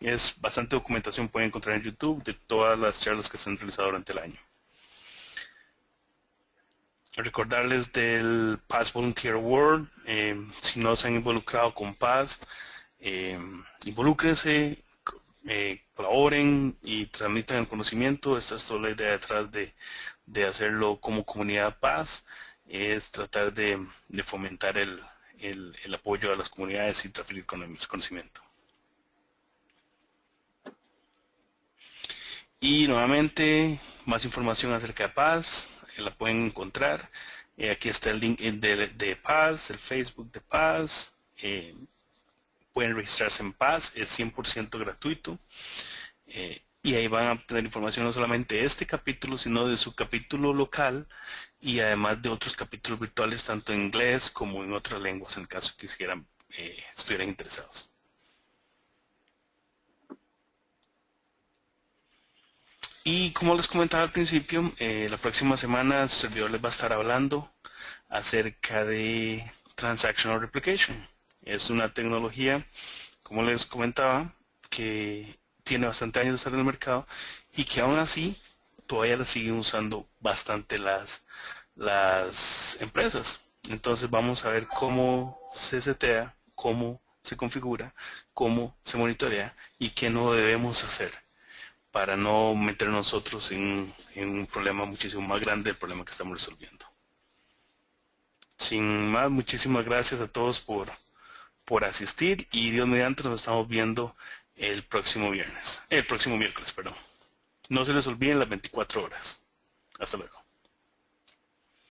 Es bastante documentación pueden encontrar en YouTube de todas las charlas que se han realizado durante el año. Recordarles del Paz Volunteer Award. Si no se han involucrado con Paz, involúcrense, colaboren y transmitan el conocimiento. Esta es toda la idea detrás de hacerlo como comunidad Paz, es tratar de fomentar el apoyo a las comunidades y transferir conocimiento. Y nuevamente, más información acerca de Paz, la pueden encontrar. Aquí está el link de Paz, el Facebook de Paz. Pueden registrarse en Paz, es 100% gratuito. Y ahí van a obtener información no solamente de este capítulo, sino de su capítulo local y además de otros capítulos virtuales, tanto en inglés como en otras lenguas, en caso que estuvieran interesados. Y como les comentaba al principio, la próxima semana el servidor les va a estar hablando acerca de Transactional Replication. Es una tecnología, como les comentaba, que tiene bastante años de estar en el mercado y que aún así todavía la siguen usando bastante las empresas. Entonces vamos a ver cómo se setea, cómo se configura, cómo se monitorea y qué no debemos hacer para no meter nosotros en un problema muchísimo más grande del problema que estamos resolviendo. Sin más, muchísimas gracias a todos por asistir y Dios mediante nos estamos viendo el próximo miércoles, perdón. No se les olviden las 24 horas. Hasta luego.